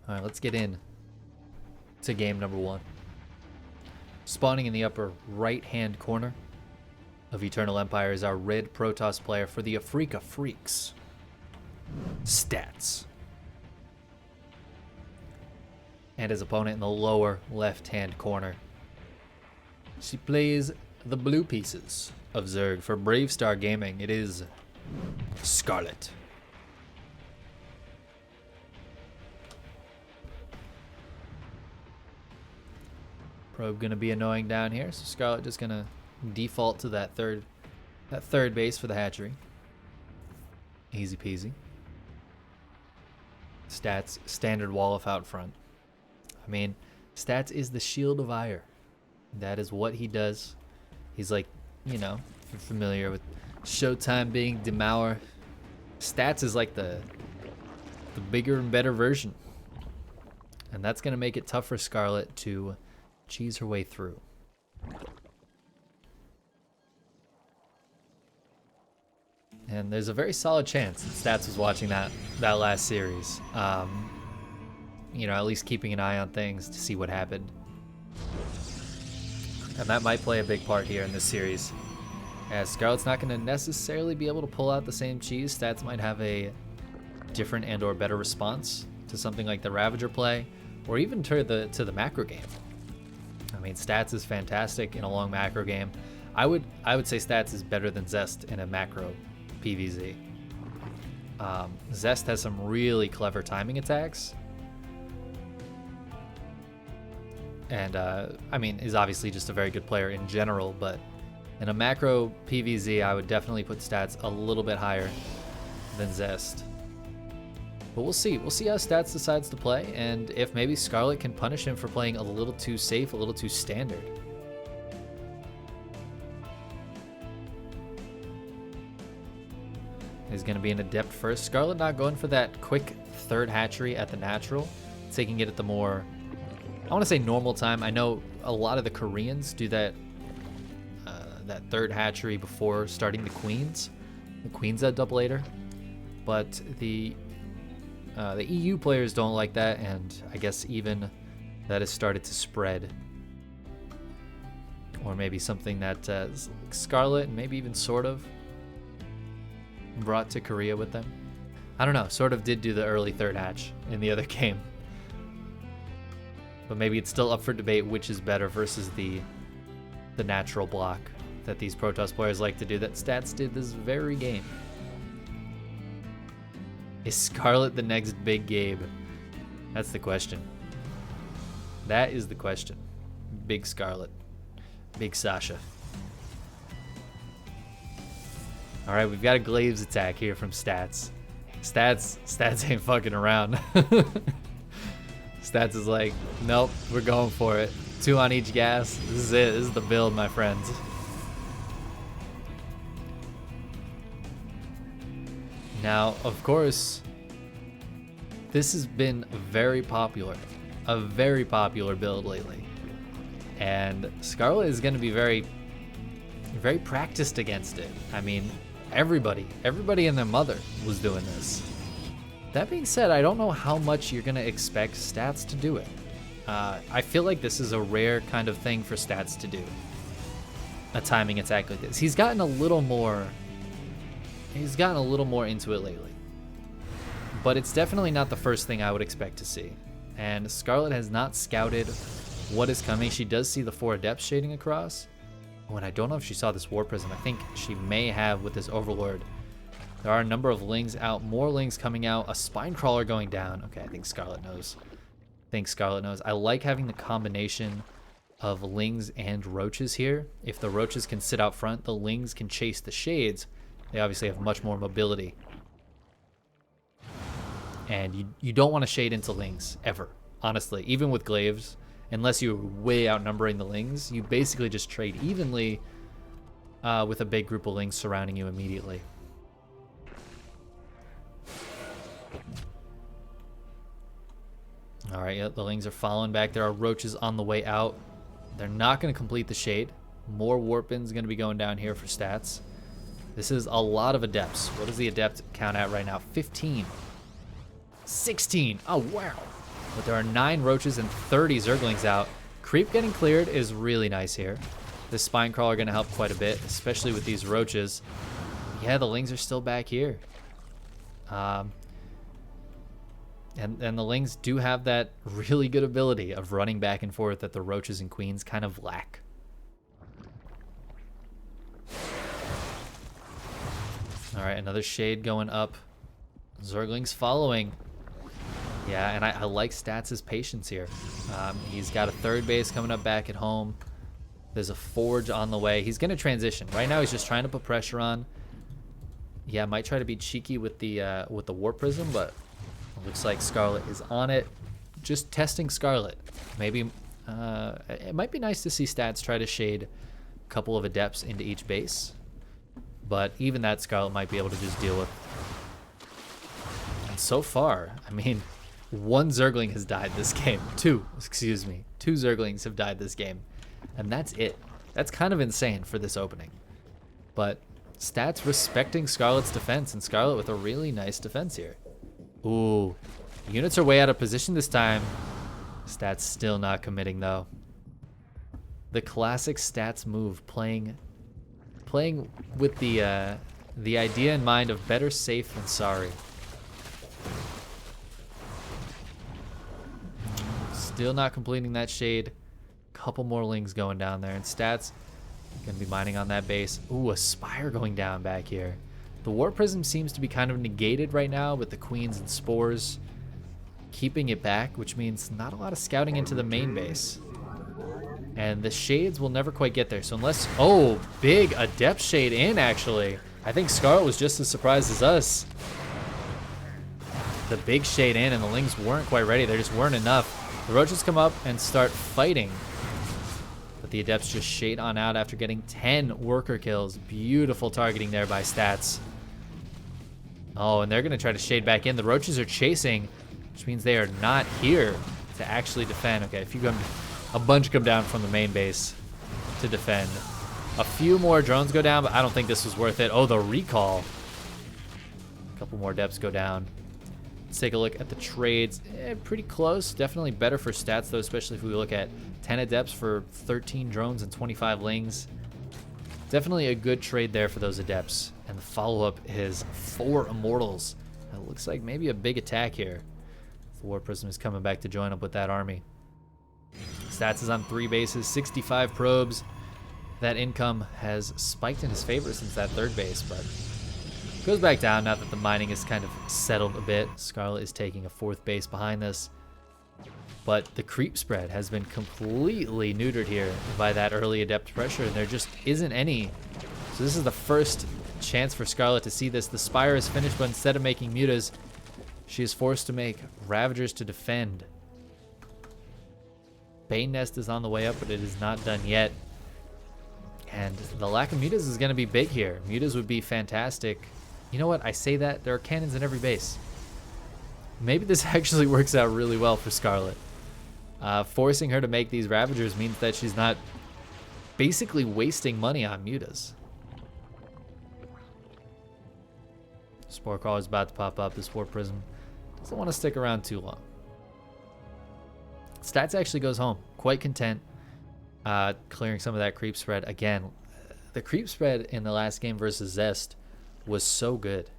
Alright, let's get in to game number 1. Spawning in the upper right-hand corner of Eternal Empire is our red Protoss player for the Afrika Freaks. Stats. And his opponent in the lower left-hand corner. She plays the blue pieces of Zerg for Brave Star Gaming. It is Scarlett. Probe gonna be annoying down here, so Scarlett just gonna default to that third base for the hatchery. Easy peasy. Stats, standard wall of out front. I mean, Stats is the shield of ire. That is what he does. He's like, you know, if you're familiar with Showtime being Demour, Stats is like the bigger and better version. And that's gonna make it tough for Scarlett to cheese her way through. And there's a very solid chance that Stats was watching that last series. You know, at least keeping an eye on things to see what happened. And that might play a big part here in this series. As Scarlett's not going to necessarily be able to pull out the same cheese. Stats might have a different and or better response to something like the Ravager play, or even to the macro game. I mean, Stats is fantastic in a long macro game. I would say Stats is better than Zest in a macro PvZ. Zest has some really clever timing attacks. And, I mean, is obviously just a very good player in general, but in a macro PvZ, I would definitely put Stats a little bit higher than Zest. But we'll see. We'll see how Stats decides to play, and if maybe Scarlett can punish him for playing a little too safe, a little too standard. He's going to be an Adept first. Scarlett not going for that quick third hatchery at the natural, taking it at the more, I want to say normal time. I know a lot of the Koreans do that that third hatchery before starting the queens. The queens at double later. But the EU players don't like that, and I guess even that has started to spread. Or maybe something that Scarlett, and maybe even sort of, brought to Korea with them. I don't know, sort of did do the early third hatch in the other game. But maybe it's still up for debate which is better versus the natural block that these Protoss players like to do that Stats did this very game. Is Scarlett the next big Gabe? That's the question. That is the question. Big Scarlett. Big Sasha. Alright, we've got a Glaives attack here from Stats. Stats ain't fucking around. Stats is like, nope, we're going for it. 2 on each gas. This is it. This is the build, my friends. Now, of course, this has been very popular. A very popular build lately. And Scarlett is going to be very practiced against it. I mean, everybody and their mother was doing this. That being said, I don't know how much you're going to expect Stats to do it. I feel like this is a rare kind of thing for Stats to do. A timing attack like this. He's gotten a little more into it lately. But it's definitely not the first thing I would expect to see. And Scarlett has not scouted what is coming. She does see the 4 Adepts shading across. Oh, and I don't know if she saw this War Prism. I think she may have with this Overlord. There are a number of Lings out, more Lings coming out, a Spine Crawler going down. Okay, I think Scarlett knows. I like having the combination of Lings and Roaches here. If the Roaches can sit out front, the Lings can chase the Shades. They obviously have much more mobility. And you don't want to shade into Lings, ever. Honestly, even with Glaives, unless you're way outnumbering the Lings, you basically just trade evenly with a big group of Lings surrounding you immediately. Alright, yeah, the Lings are following back. There are Roaches on the way out. They're not going to complete the shade. More Warpin's going to be going down here for Stats. This is a lot of Adepts. What does the Adept count at right now? 15. 16. Oh, wow. But there are 9 roaches and 30 zerglings out. Creep getting cleared is really nice here. This spine crawler going to help quite a bit, especially with these roaches. Yeah, the lings are still back here. And the lings do have that really good ability of running back and forth that the roaches and queens kind of lack. All right, another shade going up. Zerglings following. Yeah, and I like Stats' patience here. He's got a third base coming up back at home. There's a forge on the way. He's going to transition. Right now, he's just trying to put pressure on. Yeah, might try to be cheeky with the Warp Prism, but it looks like Scarlett is on it. Just testing Scarlett. Maybe it might be nice to see Stats try to shade a couple of Adepts into each base. But even that Scarlett might be able to just deal with. And so far, I mean, 1 Zergling has died this game. 2 Zerglings have died this game. And that's it. That's kind of insane for this opening. But Stats respecting Scarlett's defense, and Scarlett with a really nice defense here. Ooh, units are way out of position this time. Stats still not committing though. The classic Stats move, playing with the idea in mind of better safe than sorry. Still not completing that shade. Couple more lings going down there, and Stats gonna be mining on that base. Ooh, a spire going down back here. The Warp Prism seems to be kind of negated right now with the queens and spores keeping it back, which means not a lot of scouting into the main base. And the shades will never quite get there. So unless, oh, big Adept shade in actually. I think Scarlett was just as surprised as us. The big shade in, and the lings weren't quite ready. There just weren't enough. The roaches come up and start fighting. But the Adepts just shade on out after getting 10 worker kills. Beautiful targeting there by Stats. Oh, and they're going to try to shade back in. The roaches are chasing, which means they are not here to actually defend. Okay, if you come, a bunch come down from the main base to defend. A few more drones go down, but I don't think this was worth it. Oh, the recall. A couple more Adepts go down. Let's take a look at the trades. Pretty close. Definitely better for Stats, though, especially if we look at 10 Adepts for 13 drones and 25 lings. Definitely a good trade there for those Adepts. And the follow-up is 4 Immortals. It looks like maybe a big attack here. The War Prism is coming back to join up with that army. Stats is on 3 bases, 65 probes. That income has spiked in his favor since that 3rd base, but goes back down now that the mining is kind of settled a bit. Scarlett is taking a 4th base behind this. But the creep spread has been completely neutered here by that early Adept pressure, and there just isn't any. So this is the first chance for Scarlett to see this. The Spire is finished, but instead of making mutas, she is forced to make Ravagers to defend. Bane Nest is on the way up, but it is not done yet. And the lack of mutas is going to be big here. Mutas would be fantastic. You know what? I say that. There are cannons in every base. Maybe this actually works out really well for Scarlett. Forcing her to make these Ravagers means that she's not basically wasting money on mutas. Spore Crawler is about to pop up. This Warp Prism doesn't want to stick around too long. Stats actually goes home. Quite content. Clearing some of that creep spread. Again, the creep spread in the last game versus Zest was so good.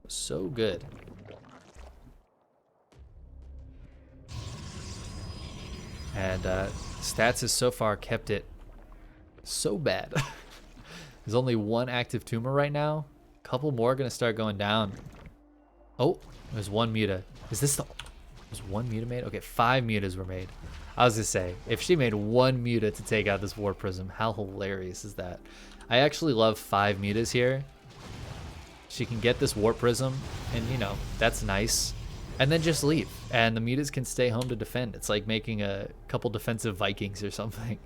So good. And Stats has so far kept it so bad. There's only 1 active tumor right now. A couple more going to start going down. Oh, there's 1 muta. Is this the... There's 1 muta made? Okay, 5 mutas were made. I was going to say, if she made 1 muta to take out this War Prism, how hilarious is that? I actually love 5 mutas here. She can get this Warp Prism, and you know, that's nice. And then just leave. And the mutas can stay home to defend. It's like making a couple defensive Vikings or something.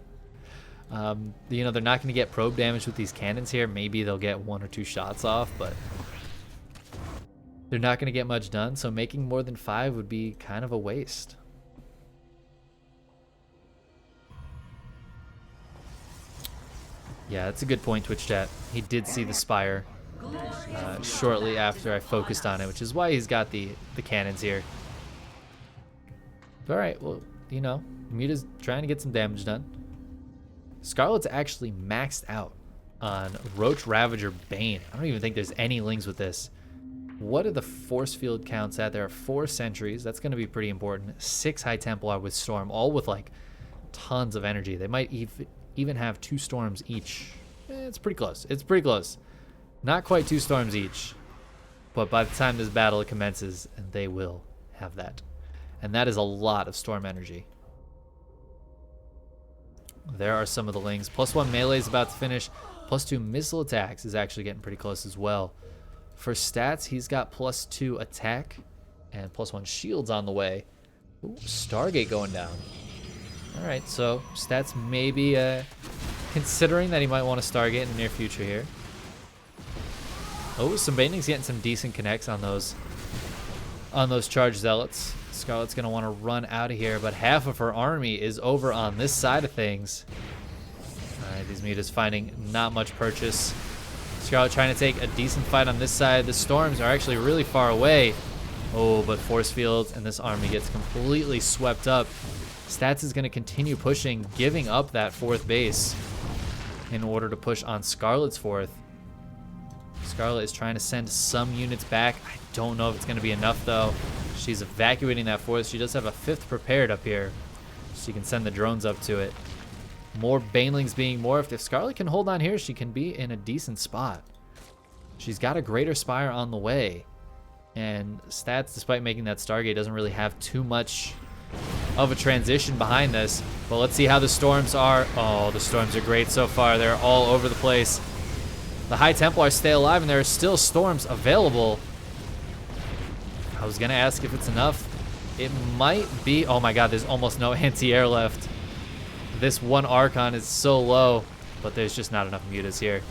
You know, they're not going to get probe damage with these cannons here. Maybe they'll get 1 or 2 shots off, but they're not going to get much done. So making more than 5 would be kind of a waste. Yeah, that's a good point, Twitch chat. He did see the Spire shortly after I focused on it, which is why he's got the cannons here. All right, well, you know, Muta's trying to get some damage done. Scarlett's actually maxed out on Roach, Ravager, Bane. I don't even think there's any lings with this. What are the force field counts at? There are 4 sentries. That's going to be pretty important. 6 High Templar with Storm, all with like tons of energy. They might even have 2 storms each. It's pretty close. It's pretty close. Not quite 2 storms each. But by the time this battle commences, they will have that. And that is a lot of storm energy. There are some of the lings. +1 melee is about to finish. +2 missile attacks is actually getting pretty close as well. For stats, he's got +2 attack and +1 shields on the way. Ooh, Stargate going down. All right, so stats maybe considering that he might want to Stargate in the near future here. Oh, some Baneling's getting some decent connects on those charged zealots. Scarlett's gonna want to run out of here, but half of her army is over on this side of things. All right, these mutas finding not much purchase. Scarlett trying to take a decent fight on this side. The storms are actually really far away. Oh, but force fields and this army gets completely swept up. Stats is going to continue pushing, giving up that 4th base in order to push on Scarlett's 4th. Scarlett is trying to send some units back. I don't know if it's going to be enough, though. She's evacuating that 4th. She does have a 5th prepared up here. She can send the drones up to it. More Banelings being morphed. If Scarlett can hold on here, she can be in a decent spot. She's got a Greater Spire on the way. And Stats, despite making that Stargate, doesn't really have too much of a transition behind this. But let's see how the storms are. Oh, the storms are great so far. They're all over the place. The High Templars stay alive, and there are still storms available. I was going to ask if it's enough. It might be. Oh my god, there's almost no anti-air left. This one Archon is so low, but there's just not enough mutas here.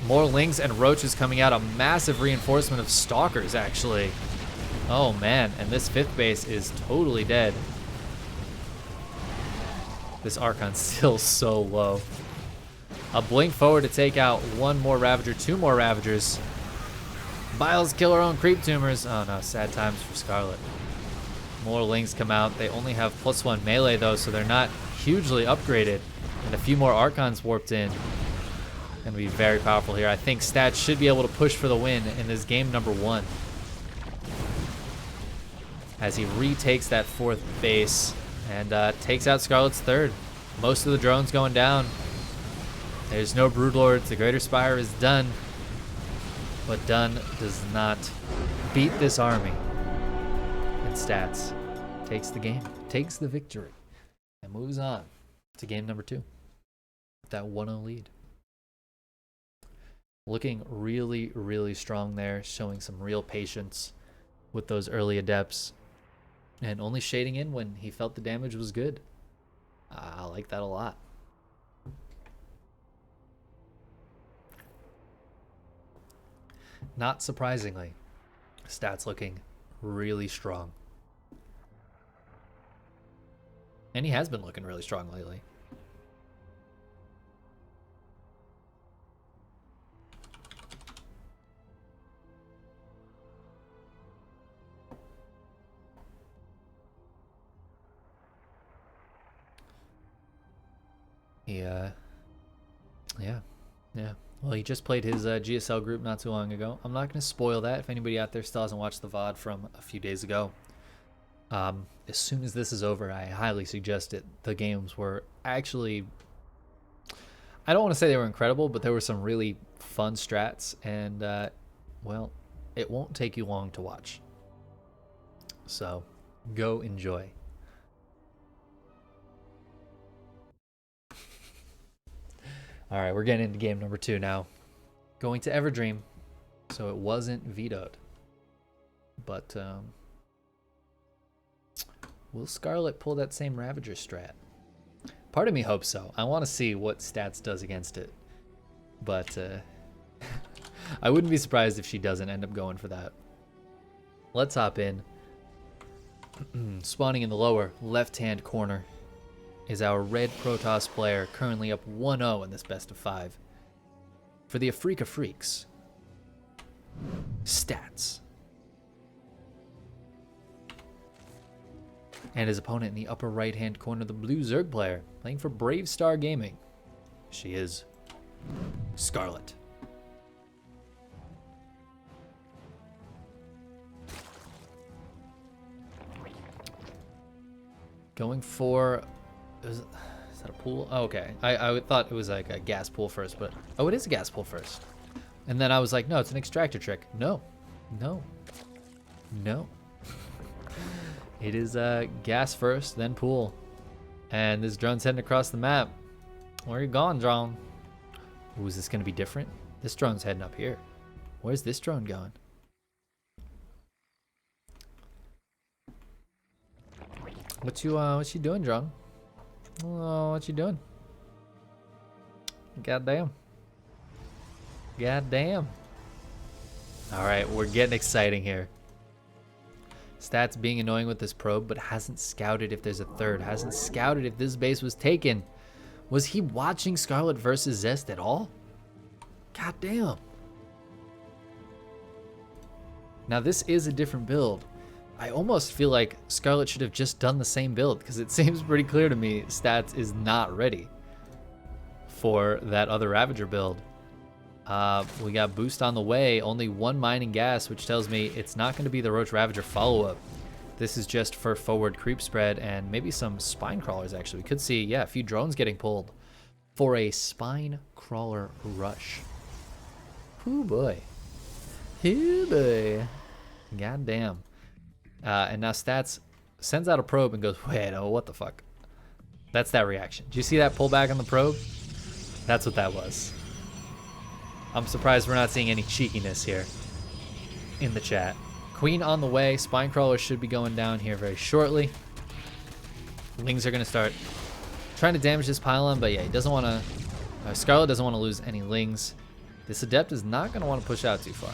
More Lings and Roaches coming out. A massive reinforcement of Stalkers, actually. Oh man, and this 5th base is totally dead. This Archon's still so low. A blink forward to take out 1 more Ravager, 2 more Ravagers. Biles kill her own creep tumors. Oh no, sad times for Scarlett. More Lings come out. They only have +1 melee though, so they're not hugely upgraded. And a few more Archons warped in. Gonna be very powerful here. I think Stats should be able to push for the win in this game number 1. As he retakes that 4th base and takes out Scarlett's 3rd. Most of the drones going down. There's no Broodlords. The Greater Spire is done. But done does not beat this army. And Stats takes the game, takes the victory, and moves on to game number 2 with that 1-0 lead. Looking really, really strong there, showing some real patience with those early adepts, and only shading in when he felt the damage was good. I like that a lot. Not surprisingly, Stats looking really strong. And he has been looking really strong lately. Yeah. Well, he just played his GSL group not too long ago. I'm not going to spoil that if anybody out there still hasn't watched the VOD from a few days ago. As soon as this is over, I highly suggest it. The games were actually, I don't want to say they were incredible, but there were some really fun strats, and well, it won't take you long to watch. So, go enjoy. All right, we're getting into game number 2 now. Going to Everdream, so it wasn't vetoed. But will Scarlett pull that same Ravager strat? Part of me hopes so. I want to see what Stats does against it. But I wouldn't be surprised if she doesn't end up going for that. Let's hop in. Spawning in the lower left-hand corner is our red Protoss player, currently up 1-0 in this best of 5. For the Afrika Freaks, Stats. And his opponent in the upper right-hand corner, the blue Zerg player, playing for Brave Star Gaming. She is Scarlett. Going for... Is that a pool? Oh, okay. I thought it was like a gas pool first, but... Oh, it is a gas pool first. And then I was like, no, it's an extractor trick. No. No. No. It is gas first, then pool. And this drone's heading across the map. Where are you going, drone? Ooh, is this going to be different? This drone's heading up here. Where's this drone going? What you doing, drone? Oh, what you doing? Goddamn. Goddamn. Alright, we're getting exciting here. Stats being annoying with this probe, but hasn't scouted if there's a third. Hasn't scouted if this base was taken. Was he watching Scarlett versus Zest at all? Goddamn. Now this is a different build. I almost feel like Scarlett should have just done the same build, because it seems pretty clear to me Stats is not ready for that other Ravager build. We got boost on the way, only one mining gas, which tells me it's not going to be the Roach Ravager follow-up. This is just for forward creep spread and maybe some spine crawlers, actually. We could see, yeah, a few drones getting pulled for a spine crawler rush. Ooh, boy. Ooh, boy. Goddamn. And now Stats sends out a probe and goes, wait, oh, what the fuck? That's that reaction. Did you see that pullback on the probe? That's what that was. I'm surprised we're not seeing any cheekiness here in the chat. Queen on the way. Spine crawlers should be going down here very shortly. Lings are going to start trying to damage this pylon, but yeah, he doesn't want to... Scarlett doesn't want to lose any Lings. This Adept is not going to want to push out too far.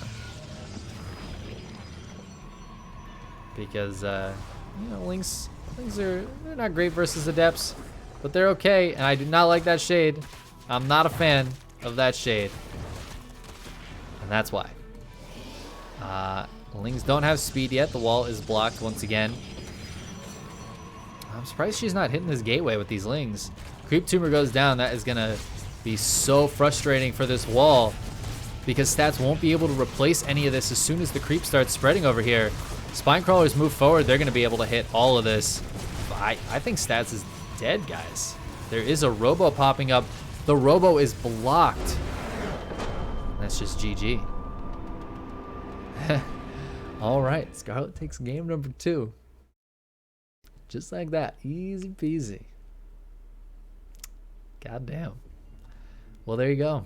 Because, you know, Lings they're not great versus Adepts, but they're okay, and I do not like that shade. I'm not a fan of that shade. And that's why. Lings don't have speed yet. The wall is blocked once again. I'm surprised she's not hitting this gateway with these Lings. Creep Tumor goes down. That is going to be so frustrating for this wall, because Stats won't be able to replace any of this as soon as the creep starts spreading over here. Spine crawlers move forward. They're going to be able to hit all of this. I think Stats is dead, guys. There is a robo popping up. The robo is blocked. That's just GG. All right, Scarlett takes game number 2. Just like that, easy peasy. Goddamn. Well, there you go.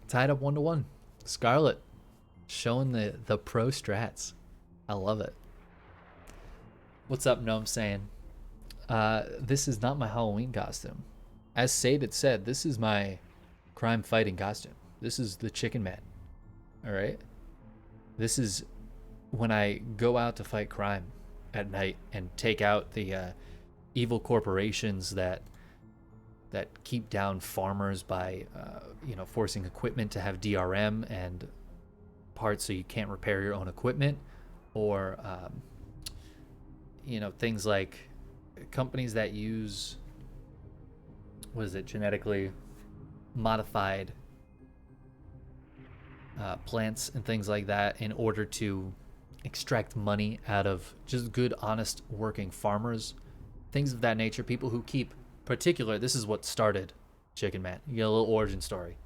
Tied up 1-1. Scarlett showing the pro strats. I love it. What's up, Gnome saying? This is not my Halloween costume. As Saded said, this is my crime fighting costume. This is the Chicken Man. All right. This is when I go out to fight crime at night and take out the evil corporations that keep down farmers by you know, forcing equipment to have DRM and parts so you can't repair your own equipment, or you know, things like companies that use, what is it, genetically modified plants and things like that in order to extract money out of just good, honest working farmers, things of that nature. People who keep particular, this is what started Chicken Man. You get a little origin story.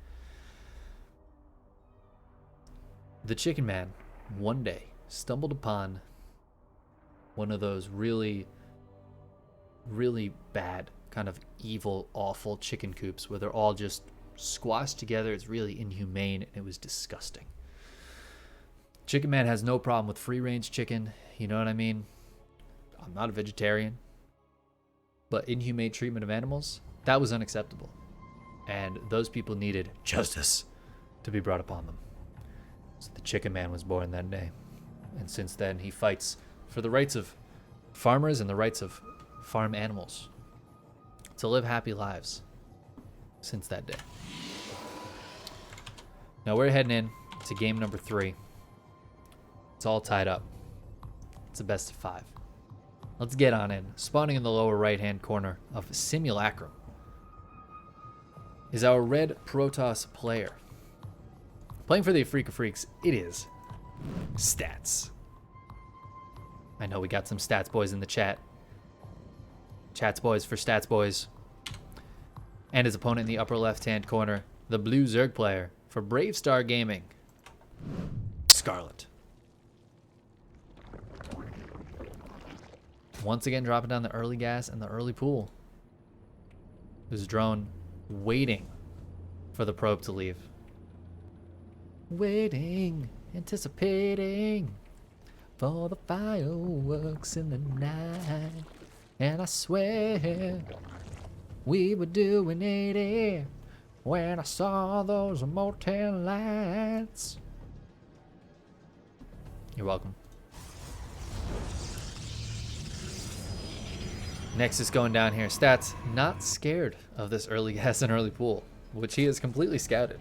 The Chicken Man one day stumbled upon one of those really, really bad, kind of evil, awful chicken coops where they're all just squashed together. It's really inhumane, and it was disgusting. Chicken Man has no problem with free range chicken, you know what I mean? I'm not a vegetarian, but inhumane treatment of animals, that was unacceptable. And those people needed justice to be brought upon them. So the Chicken Man was born that day. And since then, he fights for the rights of farmers and the rights of farm animals to live happy lives since that day. Now we're heading in to game number 3. It's all tied up. It's a best of 5. Let's get on in. Spawning in the lower right-hand corner of Simulacrum is our red Protoss player. Playing for the Afrika Freaks, it is Stats. I know we got some Stats boys in the chat. Chats boys for Stats boys. And his opponent in the upper left-hand corner, the blue Zerg player for Brave Star Gaming, Scarlett. Once again, dropping down the early gas and the early pool. There's a drone waiting for the probe to leave. Waiting, anticipating for the fireworks in the night. And I swear we were doing 80 when I saw those motel lights. You're welcome. Next is going down here. Stats not scared of this early gas and early pool, which he has completely scouted.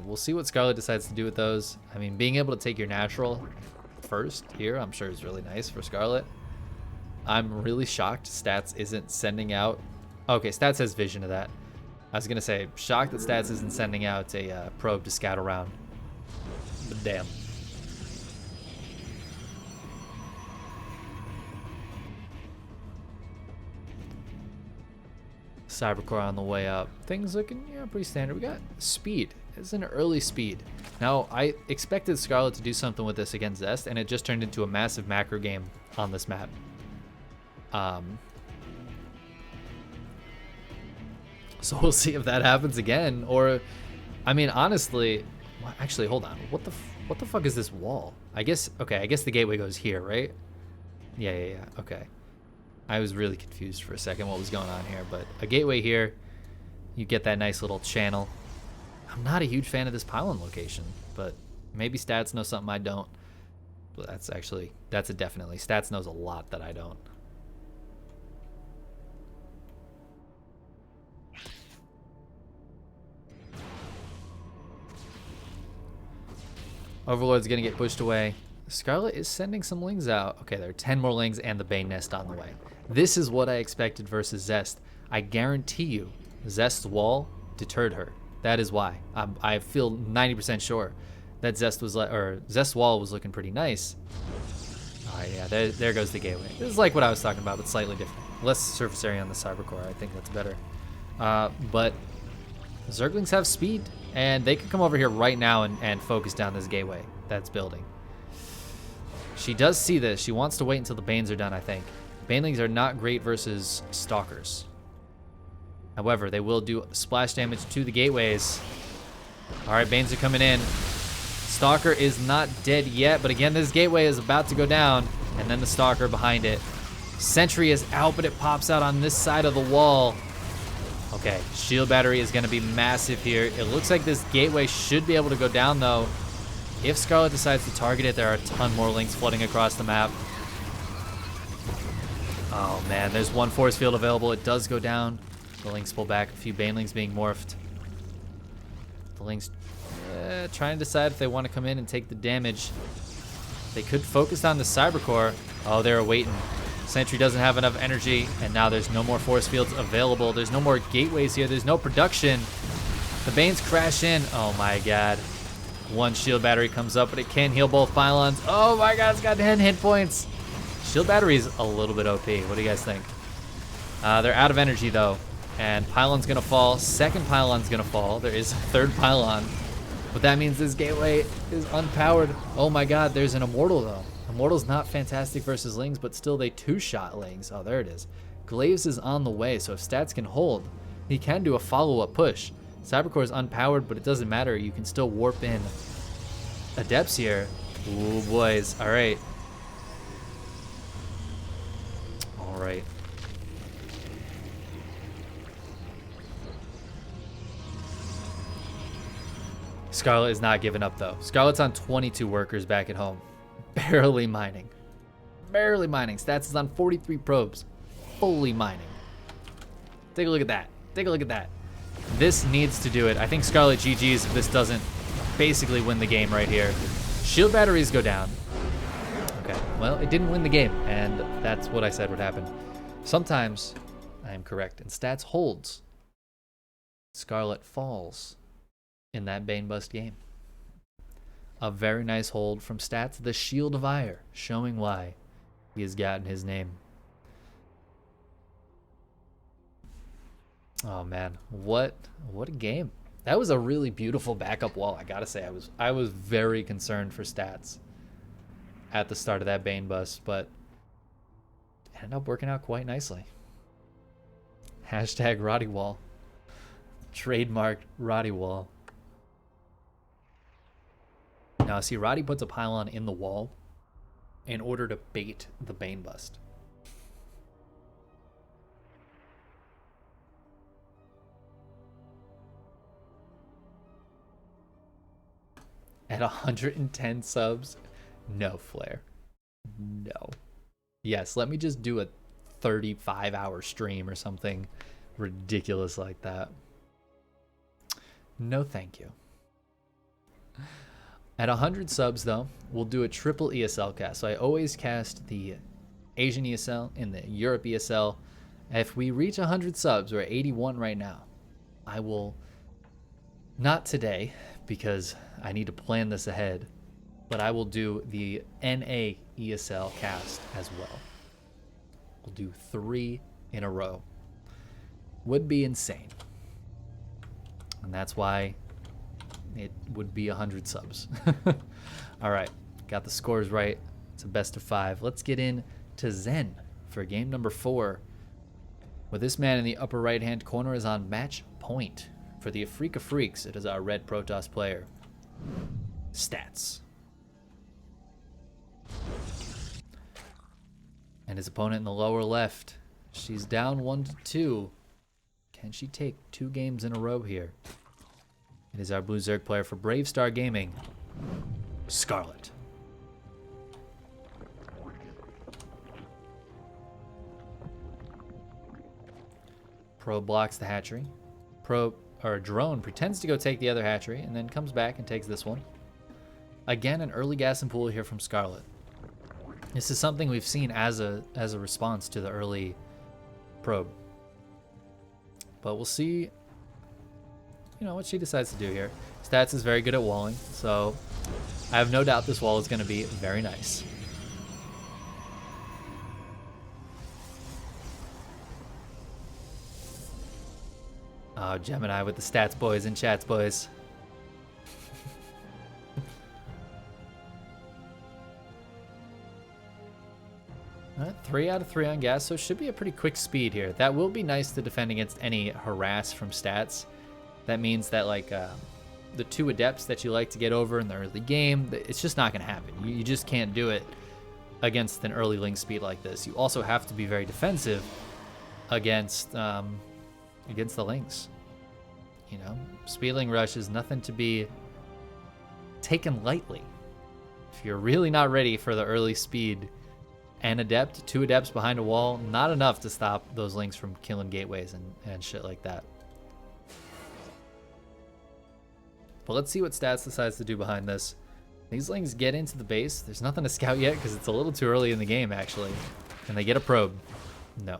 We'll see what Scarlett decides to do with those. I mean, being able to take your natural first here, I'm sure is really nice for Scarlett. I'm really shocked Stats isn't sending out... Okay, Stats has vision of that. I was going to say, shocked that Stats isn't sending out a probe to scout around. But damn. Cybercore on the way up. Things looking, yeah, pretty standard. We got speed. It's an early speed. Now, I expected Scarlett to do something with this against Zest, and it just turned into a massive macro game on this map. So we'll see if that happens again, or, I mean, honestly, well, actually, hold on. What the fuck is this wall? I guess, okay, I guess the gateway goes here, right? Yeah, okay. I was really confused for a second what was going on here, but a gateway here, you get that nice little channel. I'm not a huge fan of this pylon location, but maybe Stats know something I don't. But that's a definitely. Stats knows a lot that I don't. Overlord's gonna get pushed away. Scarlett is sending some lings out. Okay, there are 10 more lings and the Bane Nest on the way. This is what I expected versus Zest. I guarantee you, Zest's wall deterred her. That is why. I feel 90% sure that Zest's wall was looking pretty nice. Oh yeah, there goes the gateway. This is like what I was talking about, but slightly different. Less surface area on the Cybercore. I think that's better. But Zerglings have speed, and they can come over here right now and focus down this gateway that's building. She does see this. She wants to wait until the Banes are done, I think. Banelings are not great versus Stalkers. However, they will do splash damage to the gateways. All right, Banes are coming in. Stalker is not dead yet, but again, this gateway is about to go down, and then the Stalker behind it. Sentry is out, but it pops out on this side of the wall. Okay, shield battery is going to be massive here. It looks like this gateway should be able to go down, though. If Scarlett decides to target it, there are a ton more links flooding across the map. Oh man, there's one force field available. It does go down. The links pull back. A few banelings being morphed. The links trying to decide if they want to come in and take the damage. They could focus on the Cybercore. Oh, they're waiting. Sentry doesn't have enough energy, and now there's no more force fields available. There's no more gateways here. There's no production. The Banes crash in. Oh my god. One shield battery comes up, but it can heal both pylons. Oh my god, it's got 10 hit points. Shield battery's a little bit OP. What do you guys think? They're out of energy, though. And pylon's going to fall. Second pylon's going to fall. There is a third pylon. But that means this gateway is unpowered. Oh my god, there's an Immortal, though. Immortal's not fantastic versus Lings, but still they two-shot Lings. Oh, there it is. Glaives is on the way, so if Stats can hold, he can do a follow-up push. Cybercore is unpowered, but it doesn't matter. You can still warp in Adepts here. Ooh, boys. All right. All right. Scarlett is not giving up, though. Scarlett's on 22 workers back at home. Barely mining. Barely mining. Stats is on 43 probes. Fully mining. Take a look at that. Take a look at that. This needs to do it. I think Scarlett GG's if this doesn't basically win the game right here. Shield batteries go down. Okay, well, it didn't win the game, and that's what I said would happen. Sometimes I am correct, and stats holds. Scarlett falls in that Bane Bust game. A very nice hold from stats, the Shield of Ire, showing why he has gotten his name. Oh man, what a game. That was a really beautiful backup wall. I gotta say, I was very concerned for stats at the start of that Bane Bust, but it ended up working out quite nicely. Hashtag Roddy Wall. Trademarked Roddy Wall. Now, see, Roddy puts a pylon in the wall in order to bait the Bane Bust. At 110 subs, no flare. No. Yes, let me just do a 35-hour stream or something ridiculous like that. No, thank you. At 100 subs, though, we'll do a triple ESL cast. So I always cast the Asian ESL and the Europe ESL. If we reach 100 subs, we're at 81 right now. I will, not today, because I need to plan this ahead, but I will do the NA ESL cast as well. We'll do 3 in a row. Would be insane. And that's why it would be 100 subs. All right, got the scores right. It's a best of 5. Let's get in to Zen for game number 4. With this man in the upper right-hand corner is on match point. For the Afrika Freaks, it is our red Protoss player. Stats. And his opponent in the lower left. She's down 1-2. Can she take 2 games in a row here? It is our Blue Zerg player for Brave Star Gaming, Scarlett. Probe blocks the hatchery. Drone pretends to go take the other hatchery and then comes back and takes this one. Again, an early gas and pool here from Scarlett. This is something we've seen as a response to the early probe. But we'll see, what she decides to do here. Stats is very good at walling, so I have no doubt this wall is going to be very nice. Oh, Gemini with the stats boys and chats boys. All right, 3 out of 3 on gas, so it should be a pretty quick speed here. That will be nice to defend against any harass from stats. That means that, like, the 2 adepts that you like to get over in the early game, it's just not going to happen. You just can't do it against an early link speed like this. You also have to be very defensive against the links. Speedling rush is nothing to be taken lightly. If you're really not ready for the early speed, an adept, 2 adepts behind a wall, not enough to stop those links from killing gateways and shit like that. But let's see what Stats decides to do behind this. These links get into the base. There's nothing to scout yet because it's a little too early in the game, actually. And they get a probe. No.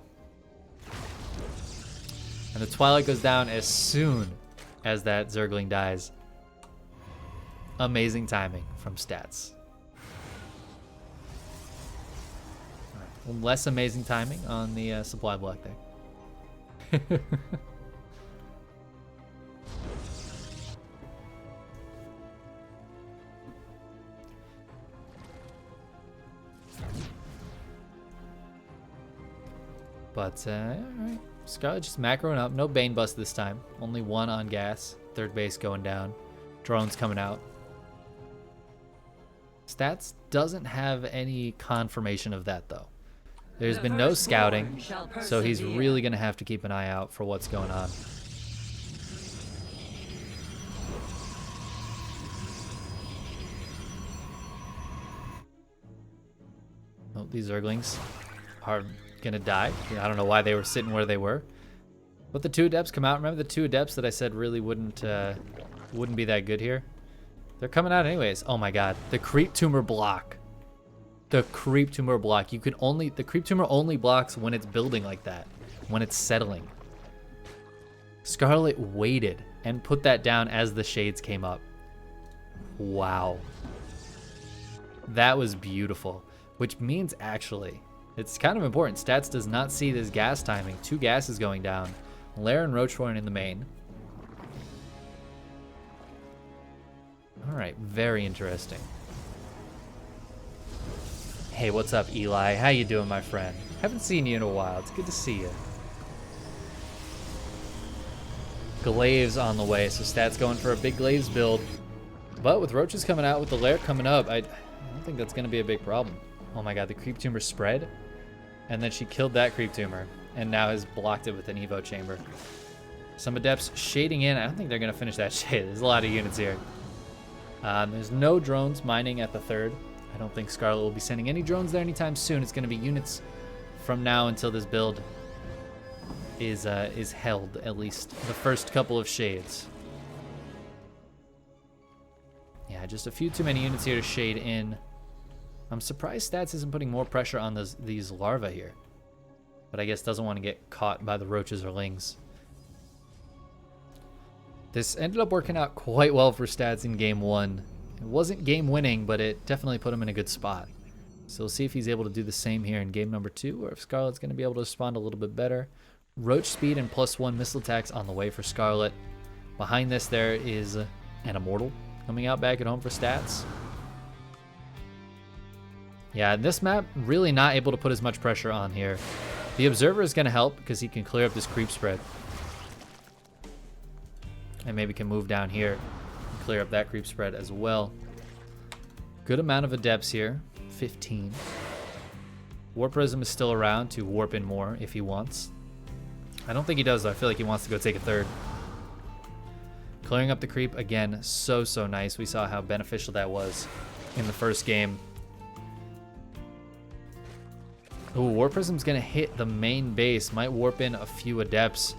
And the Twilight goes down as soon as that Zergling dies. Amazing timing from Stats. Less amazing timing on the supply block there. But, alright. Scarlett just macroing up. No Bane Bust this time. Only 1 on gas. Third base going down. Drones coming out. Stats doesn't have any confirmation of that, though. There's been no scouting, so he's really going to have to keep an eye out for what's going on. Oh, these Zerglings are gonna die. I don't know why they were sitting where they were. But the 2 adepts come out. Remember the 2 adepts that I said really wouldn't be that good here? They're coming out anyways. Oh my god. The creep tumor block. the creep tumor block. The creep tumor only blocks when it's building like that, when it's settling. Scarlett waited and put that down as the shades came up. Wow. That was beautiful, which means actually, it's kind of important. Stats does not see this gas timing. 2 gases going down. Lair and Rochefort in the main. All right, very interesting. Hey, what's up, Eli? How you doing, my friend? Haven't seen you in a while. It's good to see you. Glaives on the way, so Stats going for a big Glaives build. But with Roaches coming out, with the Lair coming up, I don't think that's going to be a big problem. Oh my god, the creep tumor spread, and then she killed that creep tumor, and now has blocked it with an Evo chamber. Some Adepts shading in. I don't think they're going to finish that shade. There's a lot of units here. There's no drones mining at the 3rd. I don't think Scarlett will be sending any drones there anytime soon. It's going to be units from now until this build is held, at least the first couple of shades. Yeah, just a few too many units here to shade in. I'm surprised Stats isn't putting more pressure on these larvae here. But I guess doesn't want to get caught by the roaches or lings. This ended up working out quite well for Stats in game 1. It wasn't game winning, but it definitely put him in a good spot. So we'll see if he's able to do the same here in game number 2, or if Scarlett's going to be able to respond a little bit better. Roach speed and +1 missile attacks on the way for Scarlett. Behind this there is an Immortal coming out back at home for Stats. Yeah, this map really not able to put as much pressure on here. The Observer is going to help because he can clear up this creep spread. And maybe can move down here and clear up that creep spread as well. Good amount of Adepts here, 15. Warp Prism is still around to warp in more if he wants. I don't think he does though. I feel like he wants to go take a 3rd. Clearing up the creep again, so nice. We saw how beneficial that was in the first game. Ooh, Warp Prism's gonna hit the main base. Might warp in a few Adepts.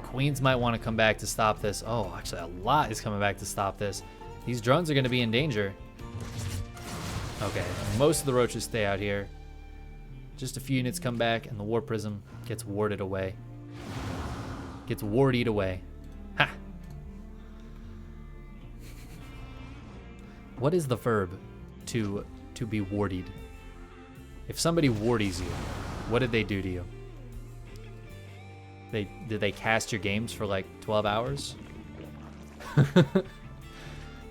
Queens might want to come back to stop this. Oh, actually a lot is coming back to stop this. These drones are going to be in danger. Okay, most of the roaches stay out here. Just a few units come back and the Warp Prism gets warded away. Gets warded away. Ha! What is the verb to be warded? If somebody wardies you, what did they do to you? Did they cast your games for like 12 hours?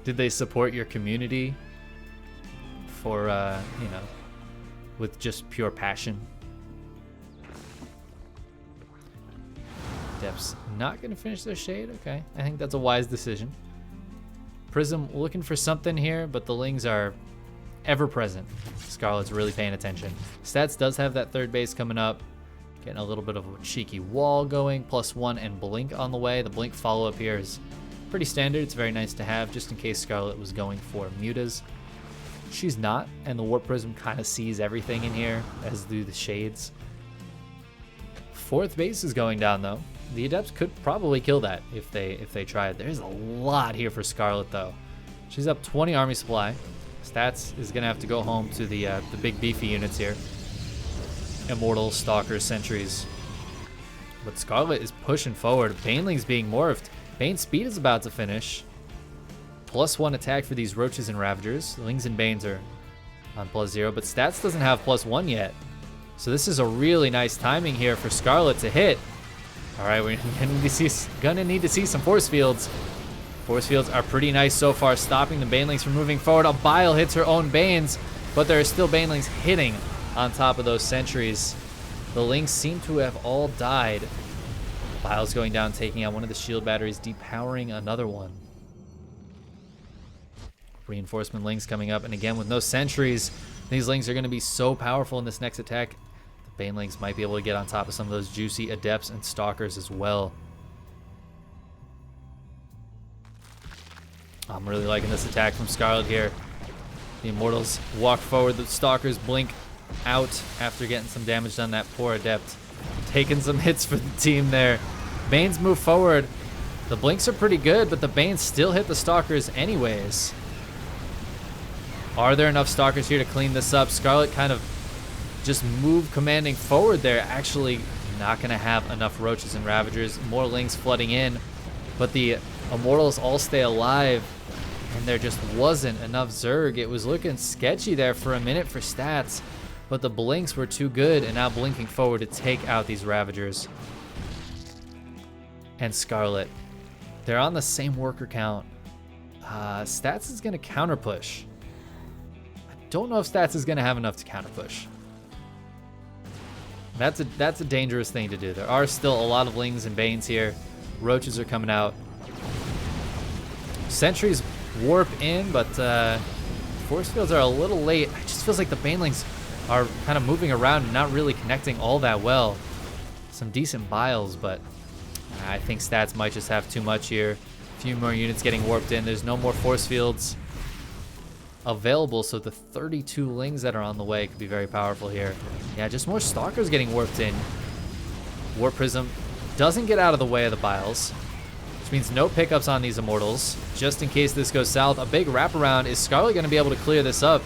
Did they support your community for, you know, with just pure passion? Depth's not going to finish their shade. Okay, I think that's a wise decision. Prism looking for something here, but the Lings are ever present. Scarlett's really paying attention. Stats does have that 3rd base coming up. Getting a little bit of a cheeky wall going, +1 and Blink on the way. The Blink follow-up here is pretty standard. It's very nice to have just in case Scarlett was going for mutas. She's not, and the Warp Prism kind of sees everything in here, as do the shades. 4th base is going down though. The Adepts could probably kill that if they tried. There's a lot here for Scarlett though. She's up 20 army supply. Stats is gonna have to go home to the big beefy units here. Immortal, Stalkers, Sentries. But Scarlett is pushing forward. Baneling's being morphed. Bane's speed is about to finish. +1 attack for these Roaches and Ravagers. Lings and Banes are on +0, but Stats doesn't have +1 yet. So this is a really nice timing here for Scarlett to hit. All right, we're gonna need to see some force fields. Force fields are pretty nice so far, stopping the Banelings from moving forward. A Bile hits her own Banes, but there are still Banelings hitting on top of those sentries. The Lings seem to have all died. Bile's going down, taking out one of the shield batteries, depowering another one. Reinforcement Lings coming up, and again with no sentries, these Lings are going to be so powerful in this next attack. The Banelings might be able to get on top of some of those juicy Adepts and Stalkers as well. I'm really liking this attack from Scarlett here. The Immortals walk forward, the Stalkers blink out after getting some damage done. That poor Adept taking some hits for the team there. Banes move forward. The blinks are pretty good, but the Banes still hit the Stalkers anyways. Are there enough Stalkers here to clean this up? Scarlett kind of just moved commanding forward there. Actually not going to have enough Roaches and Ravagers. More Lings flooding in, but the Immortals all stay alive, and there just wasn't enough Zerg. It was looking sketchy there for a minute for stats, but the Blinks were too good, and now blinking forward to take out these Ravagers. And Scarlett, they're on the same worker count. Stats is going to counter push. I don't know if Stats is going to have enough to counter push. That's a dangerous thing to do. There are still a lot of Lings and Banes here. Roaches are coming out. Sentries warp in, but force fields are a little late. It just feels like the Banelings are kind of moving around and not really connecting all that well. Some decent biles, but I think Stats might just have too much here. A few more units getting warped in. There's no more force fields available, so the 32 Lings that are on the way could be very powerful here. Yeah, just more Stalkers getting warped in. Warp Prism doesn't get out of the way of the biles, which means no pickups on these Immortals. Just in case this goes south, a big wraparound. Is Scarlett going to be able to clear this up?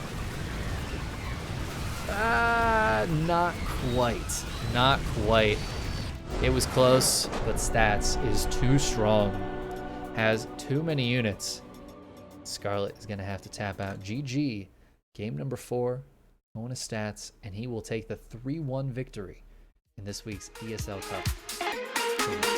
Not quite. Not quite. It was close, but Stats is too strong. Has too many units. Scarlett is going to have to tap out. GG. Game number 4. Going to Stats, and he will take the 3-1 victory in this week's ESL Cup.